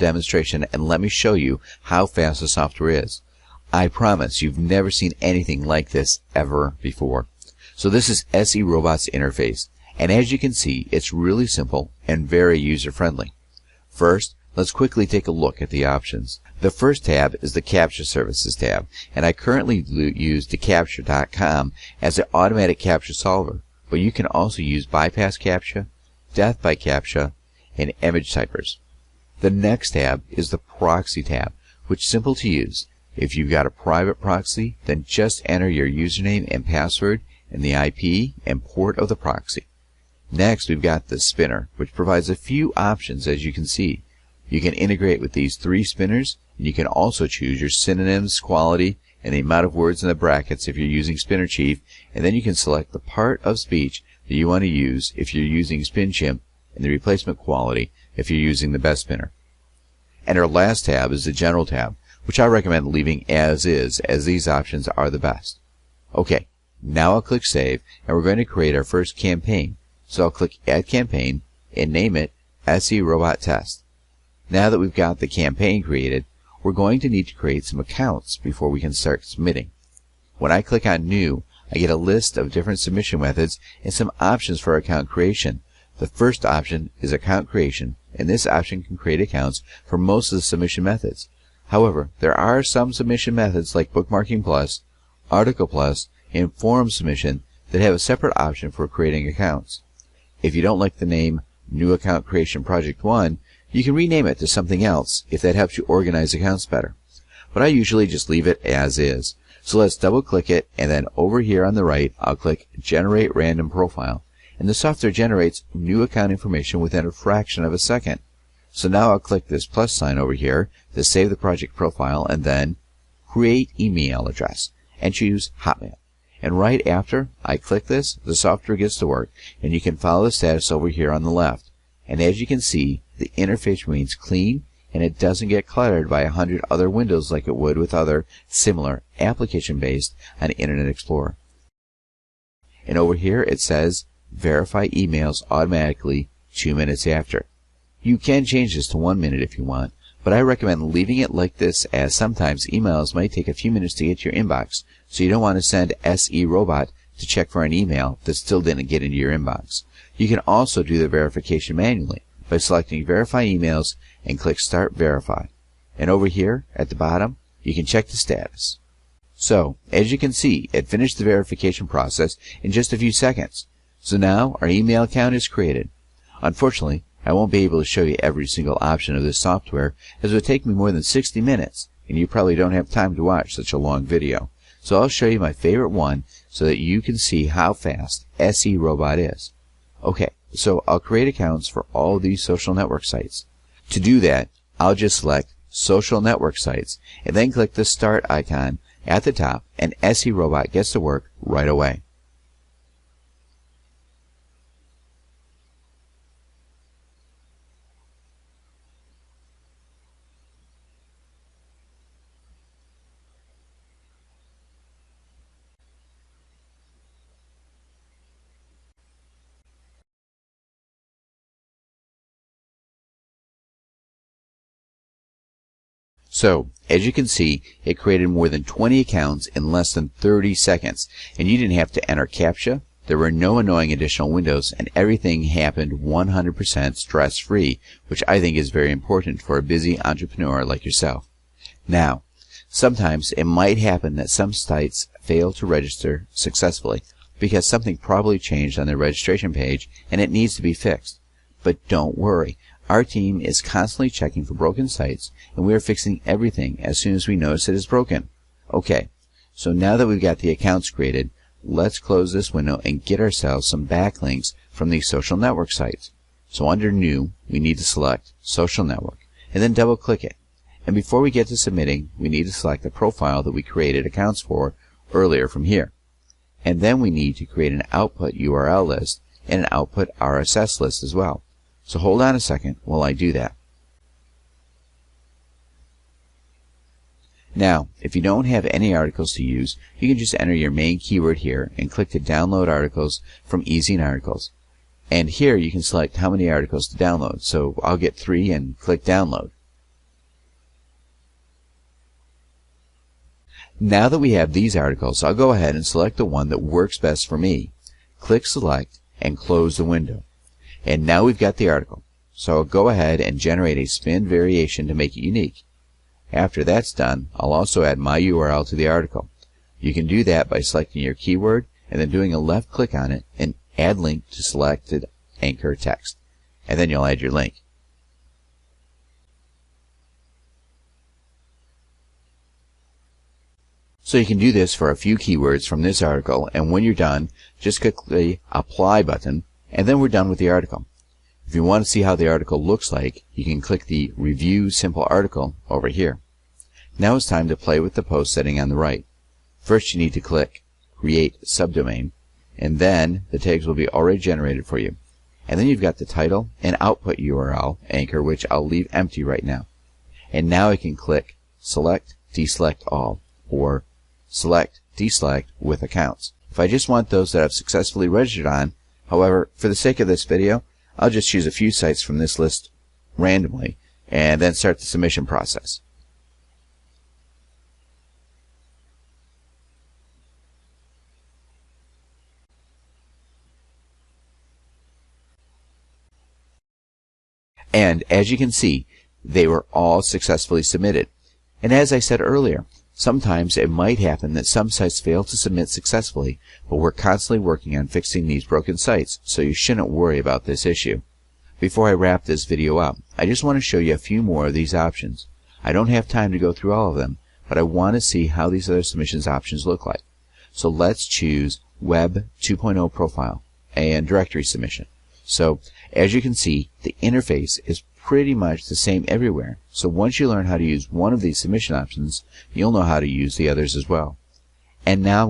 demonstration and let me show you how fast the software is. I promise you've never seen anything like this ever before. So this is SERobot's interface, and as you can see, it's really simple and very user-friendly. First, let's quickly take a look at the options. The first tab is the Capture Services tab, and I currently use decapture.com as an automatic capture solver, but you can also use bypass captcha, death by captcha, and image typers. The next tab is the Proxy tab, which is simple to use. If you've got a private proxy, then just enter your username and password and the IP and port of the proxy. Next, we've got the Spinner, which provides a few options, as you can see. You can integrate with these 3 spinners, and you can also choose your synonyms, quality, and the amount of words in the brackets if you're using Spinner Chief, and then you can select the part of speech that you want to use if you're using SpinChimp, and the replacement quality if you're using the best spinner. And our last tab is the General tab, which I recommend leaving as is, as these options are the best. Okay, now I'll click Save, and we're going to create our first campaign. So I'll click Add Campaign and name it SERobot Test. Now that we've got the campaign created, we're going to need to create some accounts before we can start submitting. When I click on New, I get a list of different submission methods and some options for account creation. The first option is Account Creation, and this option can create accounts for most of the submission methods. However, there are some submission methods like Bookmarking Plus, Article Plus, and Forum Submission that have a separate option for creating accounts. If you don't like the name New Account Creation Project 1, you can rename it to something else if that helps you organize accounts better. But I usually just leave it as is. So let's double click it, and then over here on the right, I'll click Generate Random Profile. And the software generates new account information within a fraction of a second. So now I'll click this plus sign over here to save the project profile, and then Create Email Address, and choose Hotmail. And right after I click this, the software gets to work, and you can follow the status over here on the left. And as you can see, the interface remains clean, and it doesn't get cluttered by 100 other windows like it would with other similar application-based on Internet Explorer. And over here it says Verify Emails Automatically 2 minutes after. You can change this to 1 minute if you want, but I recommend leaving it like this, as sometimes emails might take a few minutes to get to your inbox, so you don't want to send SERobot to check for an email that still didn't get into your inbox. You can also do the verification manually by selecting Verify Emails and click Start Verify. And over here at the bottom, you can check the status. So, as you can see, it finished the verification process in just a few seconds. So now our email account is created. Unfortunately, I won't be able to show you every single option of this software, as it would take me more than 60 minutes, and you probably don't have time to watch such a long video. So I'll show you my favorite one so that you can see how fast SERobot is. Okay, so I'll create accounts for all these social network sites. To do that, I'll just select Social Network Sites, and then click the Start icon at the top, and SERobot gets to work right away. So, as you can see, it created more than 20 accounts in less than 30 seconds, and you didn't have to enter CAPTCHA, there were no annoying additional windows, and everything happened 100% stress-free, which I think is very important for a busy entrepreneur like yourself. Now, sometimes it might happen that some sites fail to register successfully because something probably changed on their registration page and it needs to be fixed. But don't worry. Our team is constantly checking for broken sites, and we are fixing everything as soon as we notice it is broken. Okay, so now that we've got the accounts created, let's close this window and get ourselves some backlinks from these social network sites. So under New, we need to select Social Network, and then double click it. And before we get to submitting, we need to select the profile that we created accounts for earlier from here. And then we need to create an output URL list and an output RSS list as well. So hold on a second while I do that. Now, if you don't have any articles to use, you can just enter your main keyword here and click to download articles from Easy Articles. And here you can select how many articles to download. So I'll get 3 and click download. Now that we have these articles, I'll go ahead and select the one that works best for me. Click Select and close the window. And now we've got the article. So I'll go ahead and generate a spin variation to make it unique. After that's done, I'll also add my URL to the article. You can do that by selecting your keyword and then doing a left click on it and add link to selected anchor text. And then you'll add your link. So you can do this for a few keywords from this article, and when you're done, just click the Apply button, and then we're done with the article. If you want to see how the article looks like, you can click the Review Simple Article over here. Now it's time to play with the post setting on the right. First you need to click Create Subdomain, and then the tags will be already generated for you. And then you've got the title and output URL anchor, which I'll leave empty right now. And now I can click Select, Deselect All, or Select, Deselect with Accounts. If I just want those that I've successfully registered on, however, for the sake of this video, I'll just choose a few sites from this list randomly and then start the submission process. And as you can see, they were all successfully submitted. And as I said earlier, sometimes it might happen that some sites fail to submit successfully, but we're constantly working on fixing these broken sites, so you shouldn't worry about this issue. Before I wrap this video up, I just want to show you a few more of these options. I don't have time to go through all of them, but I want to see how these other submissions options look like. So let's choose Web 2.0 Profile and Directory Submission. So as you can see, the interface is pretty much the same everywhere. So once you learn how to use one of these submission options, you'll know how to use the others as well. And now